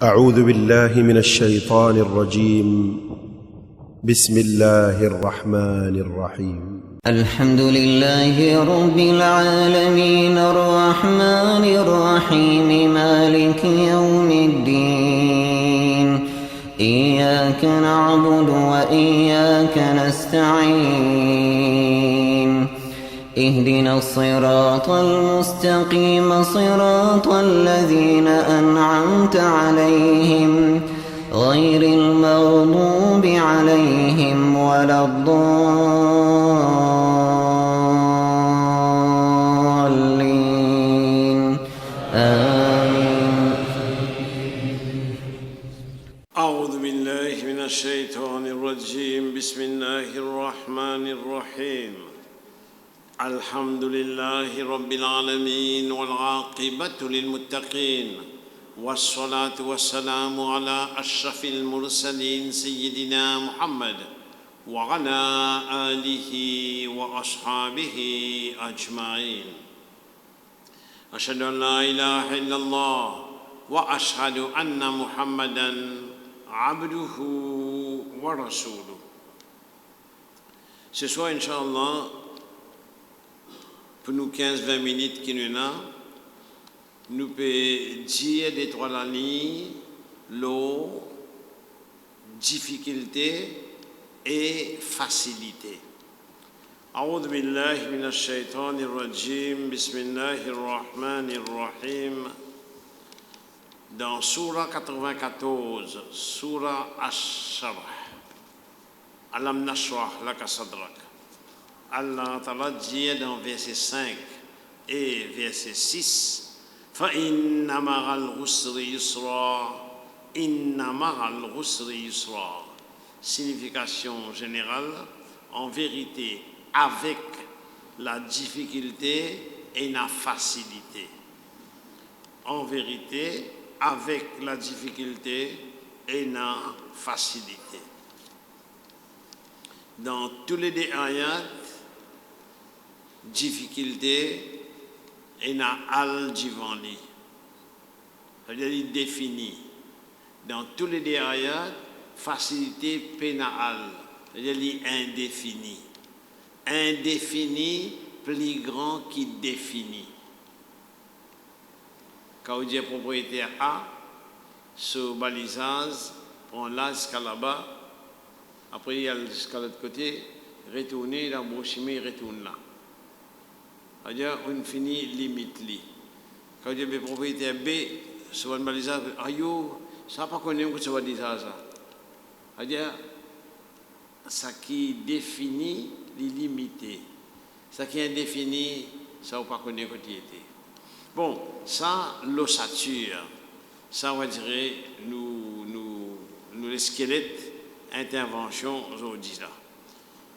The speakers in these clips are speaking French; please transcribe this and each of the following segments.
أعوذ بالله من الشيطان الرجيم. بسم الله الرحمن الرحيم. الحمد لله رب العالمين الرحمن الرحيم مالك يوم الدين إياك نعبد وإياك نستعين اهدنا الصراط المستقيم صراط الذين أنعمت عليهم غير المغضوب عليهم ولا الضالين آمين. أعوذ بالله من الشيطان الرجيم. بسم الله الرحمن الرحيم. الحمد لله رب العالمين والعاقبة للمتقين والصلاة والسلام على أشرف المرسلين سيدنا محمد وعلى آله وأصحابه أجمعين. أشهد أن لا إله إلا الله وأشهد أن محمدا عبده ورسوله. Ce soir, Inch'Allah, pour nous 15-20 minutes qui nous là, nous pouvons dire des trois lignes, l'eau, difficulté et facilité. أعوذ بالله من الشيطان الرجيم. بسم الله الرحمن الرحيم. Dans Surah 94, Surah Ash-Sharh, Alam Nashrah Laka Sadrak, Allah Ta'ala dit dans verset 5 et verset 6, فَإِنَّ مَعَ الْعُسْرِ يُسْرًا إِنَّ مَعَ الْعُسْرِ يُسْرًا. Signification générale, en vérité, avec la difficulté et la facilité. En vérité, avec la difficulté et la facilité. Dans tous les deux ayats, difficulté et na al divani. C'est-à-dire il définit. Dans tous les deux ayats, facilité pénal. C'est-à-dire il indéfini. Indéfini plus grand qui définit. Quand vous dites propriétaire A, sur balisage, prend là jusqu'à là-bas, après il y a jusqu'à l'autre côté, retourner, la brochimée retourne là. C'est-à-dire, on finit limite li. Quand vous dites propriétaire B, sur une balisage, ayo, ça pas connaître que ça va dire ça. C'est-à-dire, ça qui définit les limités. Ça qui est indéfini, ça ne pas connaître que tu étais. Bon, ça, l'ossature, ça, on va dire, nous les squelettes, intervention aujourd'hui là.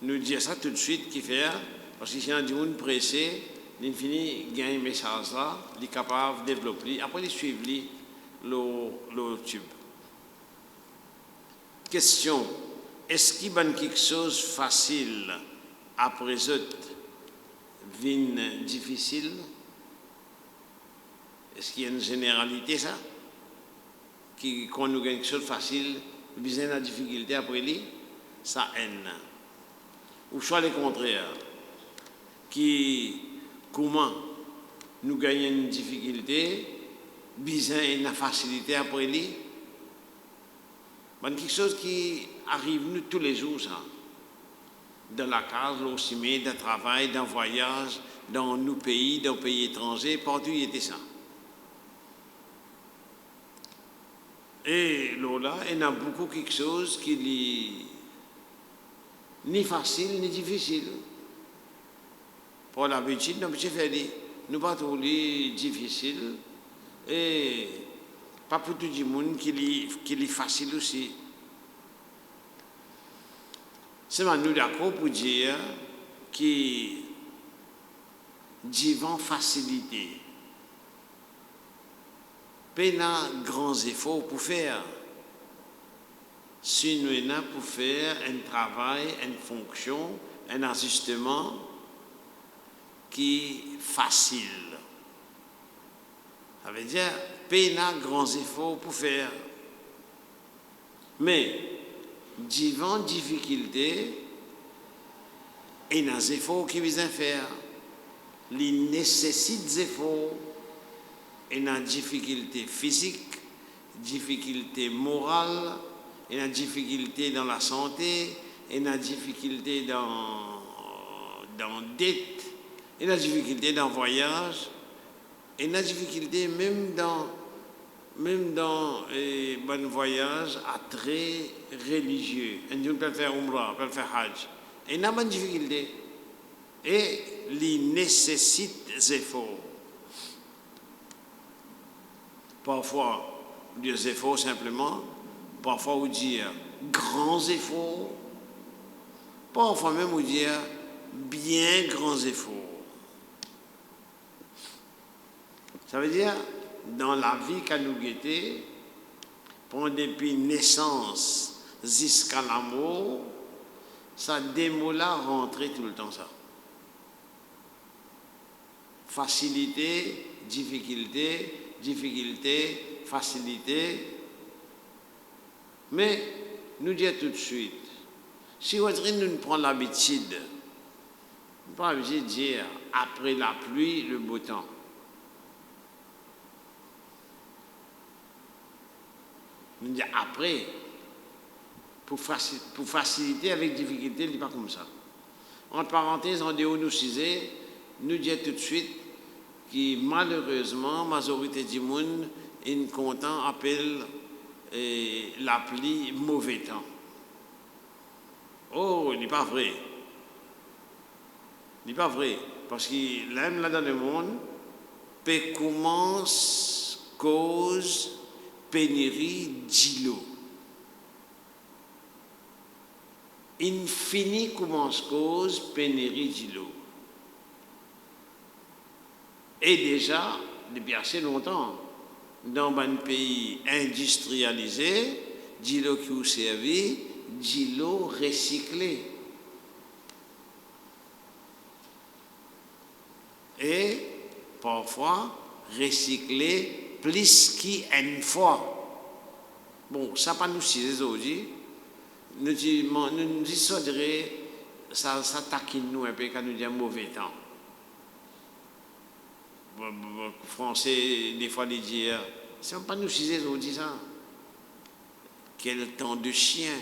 Nous dire ça tout de suite, qui fait, parce que si on dit une pressé, l'infini gagne un message là, il est capable de développer, après il suit le tube. Question, est-ce qu'il y a quelque chose de facile après autre, vient difficile? Est-ce qu'il y a une généralité, ça? Quand nous gagnons quelque chose de facile, nous avons la difficulté après lui, ça haine. Ou soit le contraire, comment nous gagnons une difficulté, nous avons une facilité après lui. C'est quelque chose qui arrive nous tous les jours, ça. Dans la case, aussi, dans le travail, dans le voyage, dans nos pays, dans les pays étrangers, partout il était ça. Et là, il y a beaucoup quelque chose qui est ni facile ni difficile. Pour l'habitude, nous ne faisons nous pas tout difficile et pas pour tout le monde qui est facile aussi. C'est nous d'accord pour dire que divin facilité. Nous avons grands efforts pour faire. Si nous avons pour faire un travail, une fonction, un ajustement qui est facile. Ça veut dire peine grands efforts pour faire. Mais, devant difficulté, et des efforts qui visent à faire, ils nécessitent des efforts, et des difficultés physiques, difficultés morales, et des difficultés dans la santé, et des difficultés dans dette, et des difficultés dans voyage, et des difficultés même dans bon voyage à très religieux. On peut faire Umrah, on peut faire Hajj. Et il y a une difficulté. Et il nécessite des efforts. Parfois, des efforts simplement. Parfois, on dit grands efforts. Parfois même, on dit bien grands efforts. Ça veut dire, dans la vie qu'a nous guetté, pour depuis naissance jusqu'à la mort, ça démola rentrer tout le temps ça. Facilité, difficulté, difficulté, facilité. Mais nous disons tout de suite, si nous prenons l'habitude, nous pas obligé de dire après la pluie, le beau temps. Nous disons après, pour faciliter avec difficulté, il n'est pas comme ça. Entre parenthèses, en dehors nous cisés, nous disons tout de suite que malheureusement, la majorité du monde est content, appelle l'appli mauvais temps. Oh, il n'est pas vrai. Il n'est pas vrai. Parce que là dans le monde, peut commence cause pénurie d'îlots. Infini commence cause pénurie d'îlots. Et déjà, depuis assez longtemps, dans un pays industrialisé, d'îlots qui ont servi, d'îlots recyclés. Et parfois, recyclés plus qu'une fois. Bon, ça pas nous si aujourd'hui. Nous disons, ça taquine nous un peu quand nous disons mauvais temps. Français, des fois, ils disent, c'est pas nous si aujourd'hui ça. Quel temps de chien.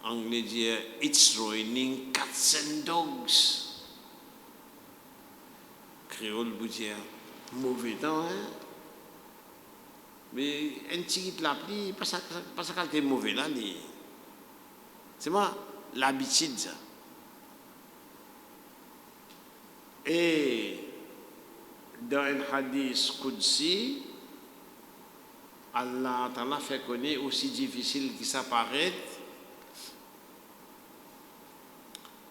Anglais dit, it's raining cats and dogs. Créole vous dit, mauvais temps, hein. Mais un petit qui l'a pris, pas ça qu'elle est mauvais là. C'est moi l'habitude ça. Et dans un hadith Qudsi, Allah Ta'ala fait connaître aussi difficile que ça paraît.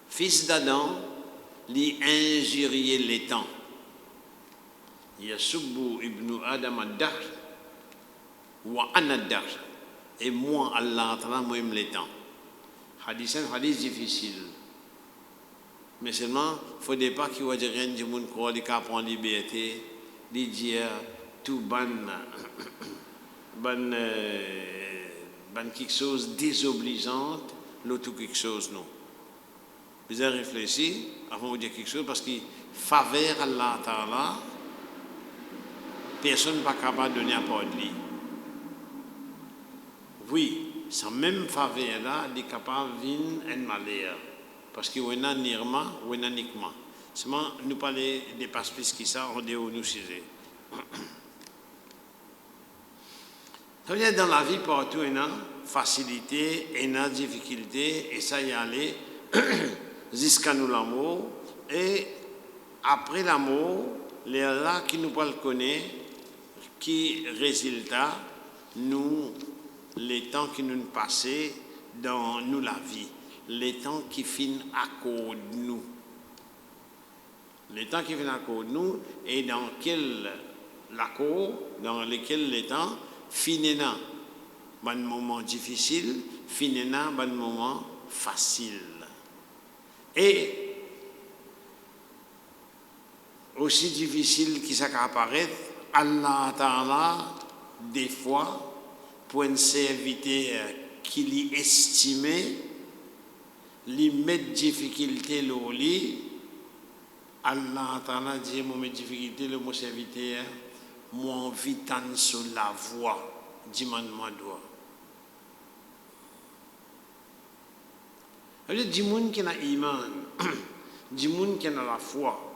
Fils d'Adam, lui injurier les temps. Yasubbu ibn Adam ad-dahr wa ana ad-dahr. Et moi, Allah Ta'ala, moi, j'aime les temps. Hadith, un hadith difficile. Mais seulement, il ne faudrait pas qu'il y ait rien du monde qui prend liberté, de dire tout quelque chose désobligeante, l'autre quelque chose non. Vous avez réfléchi avant de dire quelque chose parce que faveur Allah Ta'ala, personne n'est pas capable de donner à part de lui. Oui, sans même faveur-là, il est capable de venir un malheur. Parce qu'il y a un nirma ou un nikma. Seulement, nous parlons des passes qui ça, on dit où nous sujet. Ça veut dire dans la vie, partout, il y a facilité, il y a difficulté, et ça y aller jusqu'à nous l'amour. Et après l'amour, les là qui nous parlent connaître, qui résultat, nous, les temps qui nous passent dans nous la vie. Les temps qui finissent à cause de nous. Les temps qui finissent à cause de nous et dans quel l'accord, dans lequel les temps finissent dans un moment difficile, finissent dans un moment facile. Et aussi difficile que ça apparaît, Allah Ta'ala, des fois, pour un serviteur qui l'y estimé, lui mettre difficulté au lit, Allah Ta'ala dit, mon difficulté, le mon serviteur, mon vitan sur la voie, demande-moi droit. Alors, du monde qui a iman, du monde qui a la foi,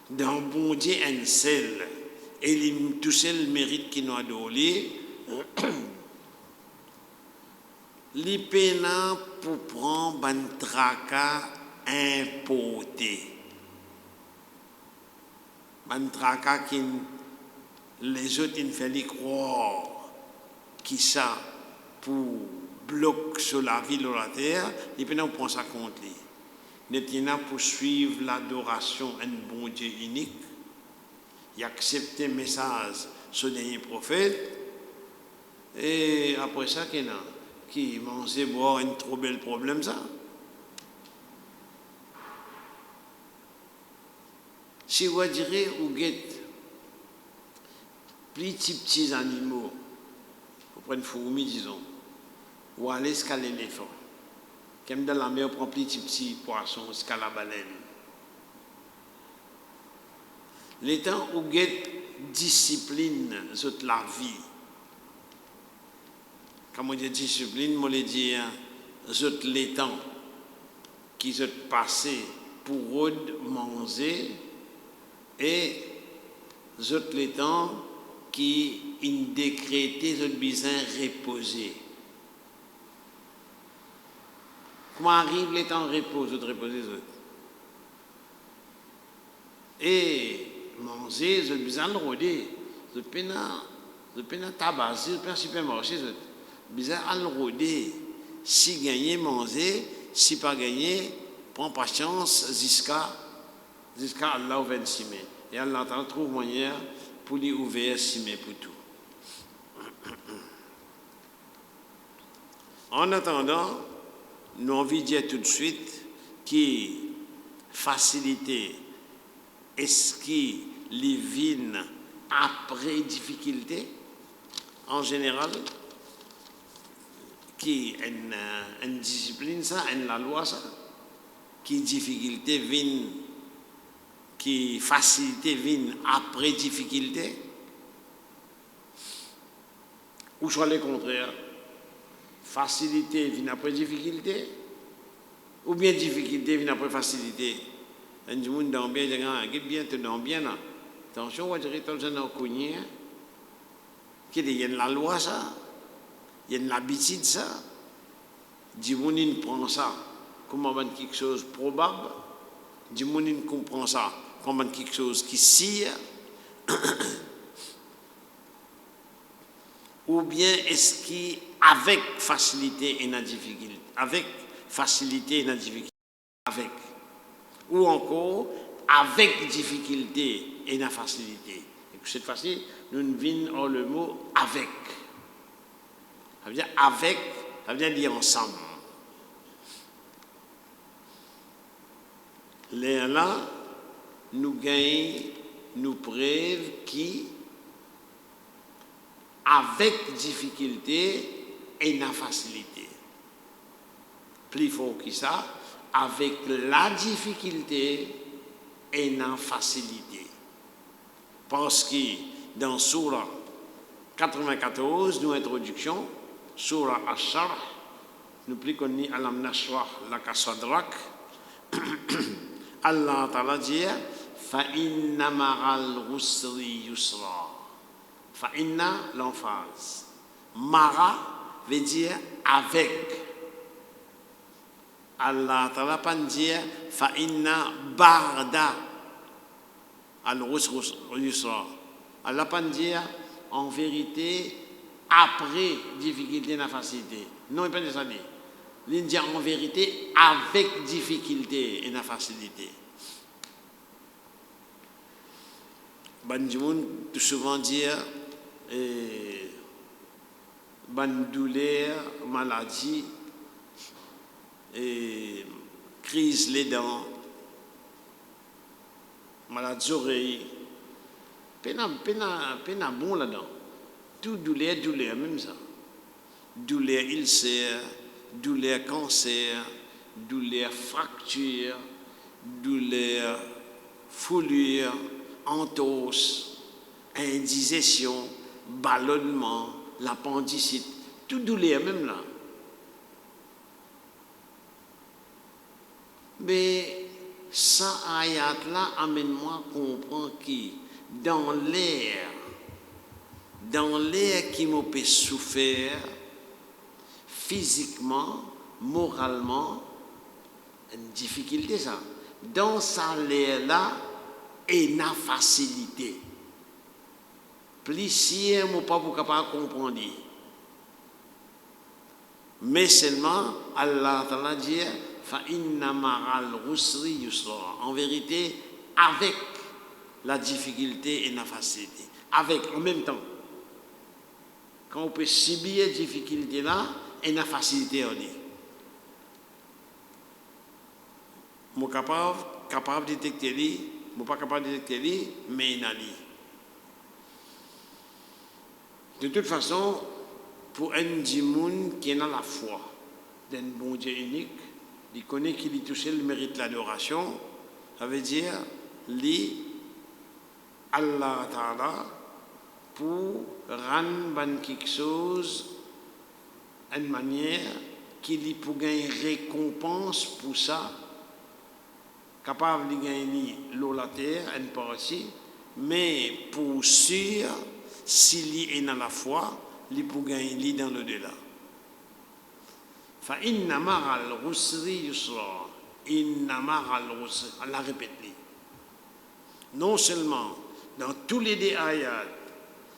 dans bon Dieu un seul, et il tout seul mérite qui nous a donné, les peines pour prendre un tracas importé. Un tracas qui les autres ne font pas croire qui ça pour bloquer sur la vie de la terre, et puis on prend ça contre lui. Nous pour suivre l'adoration d'un bon Dieu unique, il accepte le message sur dernier prophète, et après ça, qui mange boire un trop bel problème ça. Si vous direz ou guette plus petits animaux, vous prenez une fourmi disons, ou aller escaler l'éléphant. Comme dans la mer, on prend petit poisson, escale la baleine. Les temps où guette discipline toute la vie. Quand on dit discipline, on dit dire les temps qui sont passés pour manger et les temps qui ont décrété ont besoin reposer. Comment arrive les temps de repos, de reposer les autres? Et manger, ils ont besoin de rôder. Ils ont besoin de tabasser, ils ont besoin de supermarché. Ils ont besoin de rôder. Si gagner, manger. Si pas gagner, prends patience jusqu'à Allah au 26 mai. Et Allah trouve moyen pour lui ouvrir 6 mai pour tout. En attendant, nous avons envie de dire tout de suite qui facilité est-ce qu'il les vient après difficulté en général qui est une discipline ça, une la loi ça qui difficulté vient qui facilité vient après difficulté ou soit le contraire. Facilité vient après difficulté, ou bien difficulté vient après facilité. Un du monde dans bien, bien, tu dans bien là. Attention, on va dire que tu as un cogné. Il y a la loi ça, il y a l'habitude ça. Du monde il prend ça comme quelque chose de probable. Du monde il comprend ça comme quelque chose qui sire. Ou bien est-ce qu'il avec facilité et la difficulté, avec facilité et la difficulté, avec, ou encore avec difficulté et la facilité. Et cette fois-ci, nous venons le mot avec. Ça veut dire avec, ça veut dire ensemble. Là, nous gagnons, nous preuves qui avec difficulté et la facilité. Plus fort que ça, avec la difficulté et la facilité. Parce que dans Surah 94, nous introduction, Surah Ash-Sharh, nous plus connu Alam Nashrah Laka Sadrak, Allah Ta'ala dit Fa inna ma'al usri yusra. Fa inna l'emphase. Mara veut dire avec. Allah Ta'ala pas dire fa inna barda al-usra yusra. Allah pas dire en vérité après difficulté la facilité. Non, il pas dire ça dit. Il dit en vérité avec difficulté et la facilité. Banjimoun tout souvent dire ban douleur, maladie, et crise les dents, maladie oreilles, Pena bon là-dedans. Tout douleur, même ça. Douleur ulcère, douleur cancer, douleur fracture, douleur foulure, entorse, indigestion, ballonnement, l'appendicite, tout douleur même là. Mais ça ayat là amène-moi à comprendre que dans l'air qui m'a fait souffrir physiquement, moralement, une difficulté ça. Dans ça l'air là, et na facilité. Plus si moi pas pour capable comprendre. Mais seulement Allah Ta'ala dit fa inna ma'al usri yusra. En vérité, avec la difficulté et la facilité, avec en même temps. Quand on peut subir la difficulté là et la facilité on dit. Moi capable de détecter lui, moi pas capable de détecter lui, mais il a lui. De toute façon, pour un djimoun qui est dans la foi d'un bon Dieu unique, il connaît qu'il touche le mérite de l'adoration, ça veut dire, lui, Allah Ta'ala, pour rendre quelque chose d'une manière qu'il lui pour gagner récompense pour ça, capable de gagner l'eau la terre, une partie, mais pour sûr, s'il est dans la foi, il pour gagner dans l'au-delà. Fa inna ma'al usri yusra. Inna ma'al usri. Allah répète. Non seulement dans tous les ayats,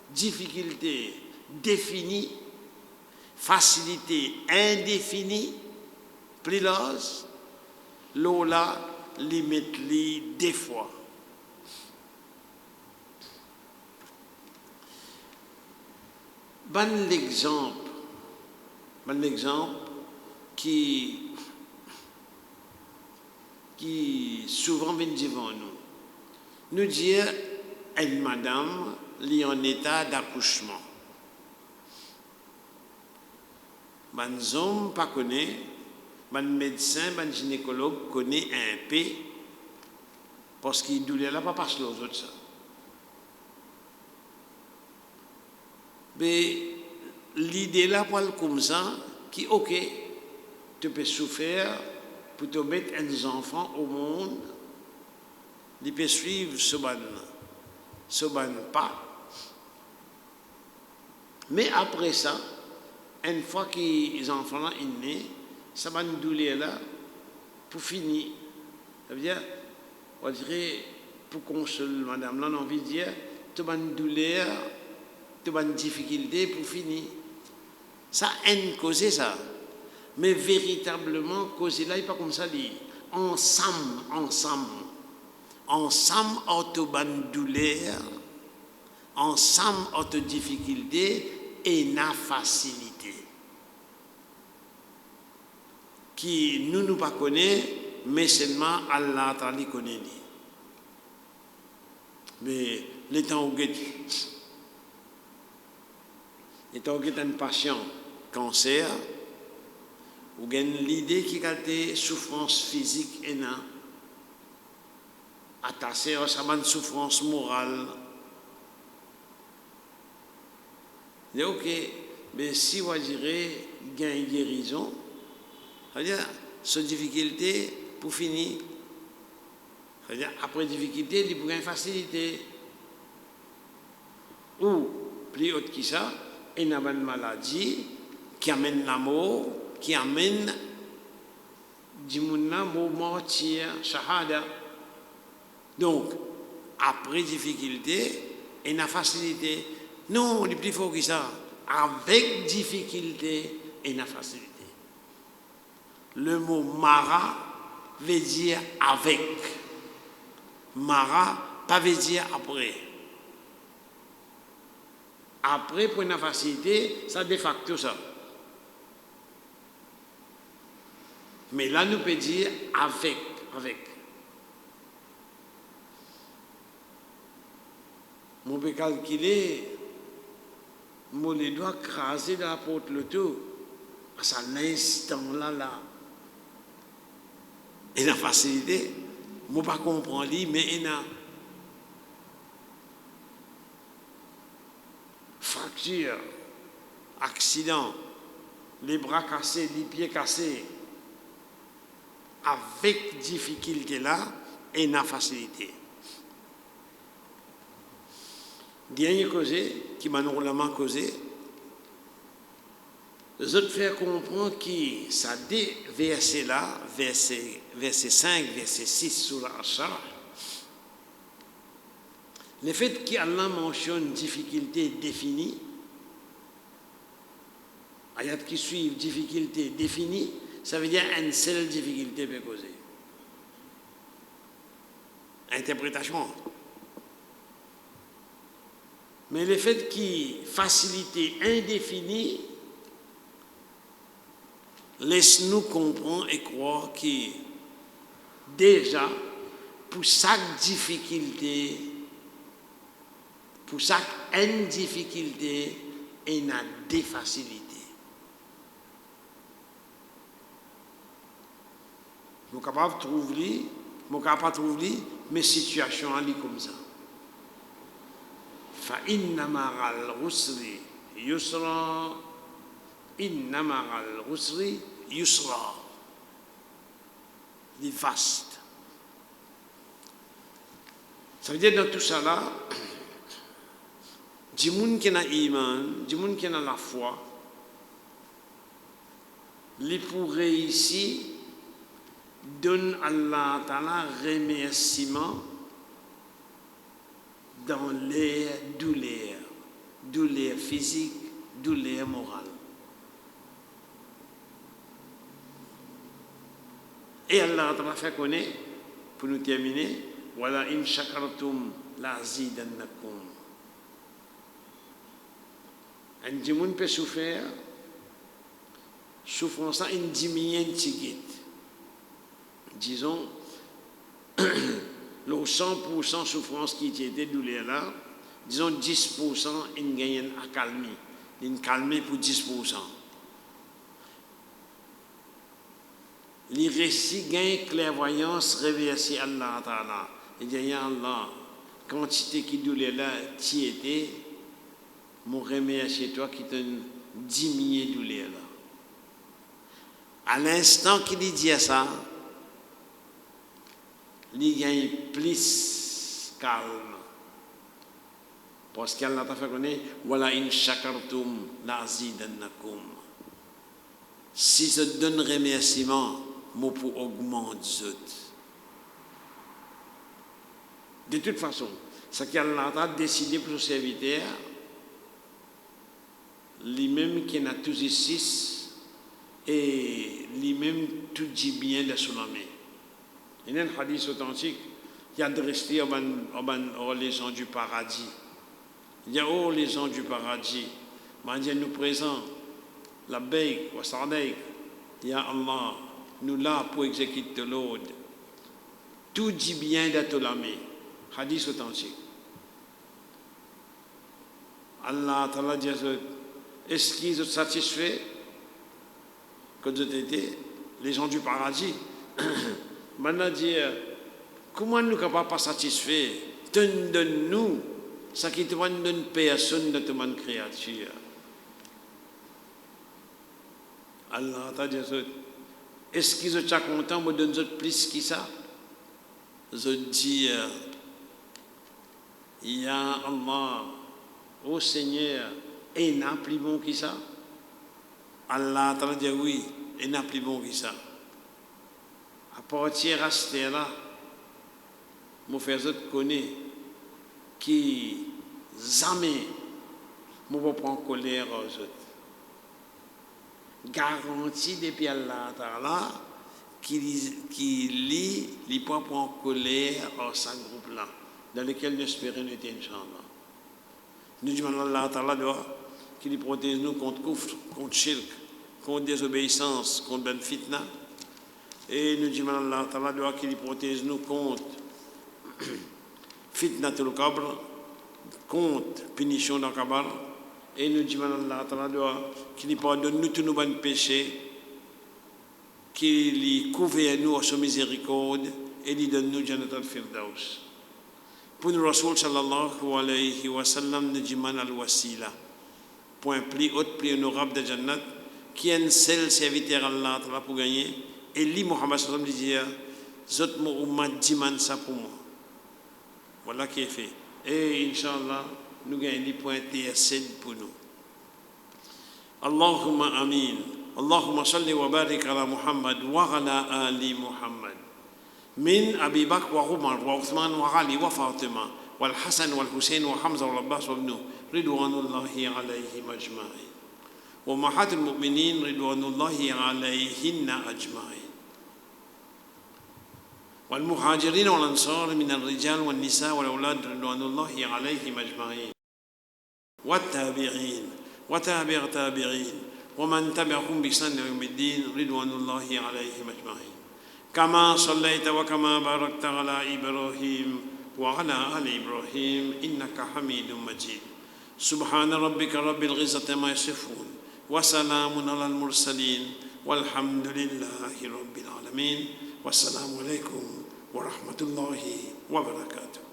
difficulté définie, facilité indéfinie, plus l'os, l'eau là, limite li des fois. Bon l'exemple qui souvent vient devant nous. Nous dire une madame li en état d'accouchement. Bon homme pas connaît, bon médecin, bon gynécologue connaît un peu parce qu'il douleur là pas passer aux autres ça. Mais l'idée là pour comme ça qui ok tu peux souffrir pour te mettre un enfant au monde, il peut suivre ce ban pas. Mais après ça, une fois que les enfants là sont nés, ça va nous douleur là pour finir. Ça veut dire, on dirait pour consoler madame là, on a envie de dire, tu vas nous douleur, tu vas une difficulté pour finir. Ça a une cause ça. Mais véritablement, cause là, il n'est pas comme ça. Ensemble, auto ban douleur, ensemble, auto difficulté et na facilité. Qui nous pas connaît, mais seulement Allah Ta'ala connaît. Mais les temps où un patient cancer, ou gagne l'idée qui a des souffrances physiques et non attachées à sa souffrance morale. Mais ok, mais si on dirait gagne guérison, c'est-à-dire cette difficulté pour finir, c'est-à-dire après difficulté, il peut gagner facilité. Ou plus haute que ça, il y a une maladie qui amène la mort, qui amène du monde martyr, shahada. Donc, après difficulté, il y a facilité. Non, il est plus fort que ça. Avec difficulté, il y a facilité. Le mot mara veut dire avec. Mara, pas veut dire après. Après, pour une facilité, ça de facto ça. Mais là, nous pouvons dire avec. je peux calculer, je les dois craser dans la porte le tout. À l'instant là. Et la facilité, je ne peux pas comprendre, mais il y a fracture, accident, les bras cassés, les pieds cassés. Avec difficulté là, et la facilité. Dernier causé, qui m'a normalement causé, je te faire comprendre que ça dit verset là, verset 5, verset 6 sur l'Ashara, le fait qu'Allah mentionne difficulté définie, ayat qui suivent difficulté définie, ça veut dire une seule difficulté peut causer. Interprétation. Mais le fait qui facilité indéfinie laisse-nous comprendre et croire que déjà, pour chaque difficulté, pour chaque difficulté, il y a des facilités. Je suis capable de trouver mes situations comme ça. فإن مع العسر يسرا إن مع العسر يسرا. C'est vaste. Ça veut dire dans tout ça là, du monde qui a l'iman, du monde qui a la foi, les pour réussir, donne Allah Ta'ala remerciement dans les douleurs physiques, douleurs morales. Et Allah Ta'ala fait connaître, pour nous terminer, voilà in shakartum la zidannakum. Un dimoun peut souffrir, souffrance ça une diminue ticket. Disons, le 100% souffrance qui était douleur là, disons 10% une gagne à calmer, une calmer pour 10%. Les récits gagnent clairvoyance réveillée Allah Ta'ala. Et dit Allah, quantité qui douleur là, tu étais, mon remercie toi qui t'a diminué douleur là. À l'instant qu'il dit ça, il gagne plus calme. Parce qu'Allah t'a fait connaître, voilà in shakartum la zidannakum. Si je donne remerciement, moi pour augmenter. De toute façon, ce qu'Allah a décidé pour ses serviteurs, lui-même qui n'a tous ici, et lui-même tout dit bien de son âme. Il y a un hadith authentique qui a adressé les gens du paradis. Il y a les gens du paradis. Dieu nous présente la baie, wa sa'daik. Ya Allah, nous là pour exécuter l'ordre. Tout dit bien de ton âme. Hadith authentique. Allah Ta'ala dit, est-ce qu'ils sont satisfaits que vous étiez les gens du paradis? Maintenant, dire, comment nous ne sommes pas satisfaits? Donne-nous ce qui te donne personne de toute créature. Allah t'a dit, est-ce qu'ils sont contents de donner plus que ça? Je dis, Ya Allah, ô Seigneur, et n'a plus bon que ça? Allah t'a dit oui, et n'a plus bon que ça. À partir de ce là, mon frère connaît qui jamais ne va prendre colère aux autres. Garantie depuis Allah Ta'ala qui lit les pas prendre colère à ce groupe là, dans lequel nous espérons nous être Inch'Allah. Nous demandons à Allah Ta'ala qu'il protège nous contre kufr, contre shirk, contre désobéissance, contre ben fitna. Et nous demandons à Allah Ta'ala qu'il protège nous contre fitnatul qabr, contre punition dans Kabar. Et nous disons Allah qu'il nous pardonne nous tous nos bons péchés, qu'il couvre nous à sa miséricorde et qu'il donne nous Jannat al-Firdaus. Pour nous, Rasoul sallallahu alayhi wa sallam, nous disons al-Wasila, point plus haut, plus honorable de Jannat, qui est un seul serviteur Allah pour gagner. Et lui, Muhammad sallallahu alayhi wa sallam, disait, Zot Muhammad dit ça pour moi. Voilà qui est fait. Et Inch'Allah, nous gagnons des points TSC pour nous. Allahumma amin. Allahumma salli wa barik ala Muhammad wa ala ali Muhammad. Min Abi Bakr wa Umar wa Uthman wa Ali wa Fatima wal Hasan wal Hussein wa Hamza wa Abbas wa ibnu ridwanullahi alayhim ajma'in. Wa mahatul mu'minin ridwanullahi alayhinna ajma'in. والمهاجرين والأنصار من الرجال والنساء والأولاد رضوان الله عليهم أجمعين والتابعين وتابع تابعين ومن تبعهم بإحسان يوم الدين رضوان الله عليهم أجمعين كما صليت وكما باركت على إبراهيم وعلى آل إبراهيم إنك حميد مجيد سبحان ربك رب العزة ما يصفون وسلام على المرسلين والحمد لله رب العالمين والسلام عليكم ورحمة الله وبركاته.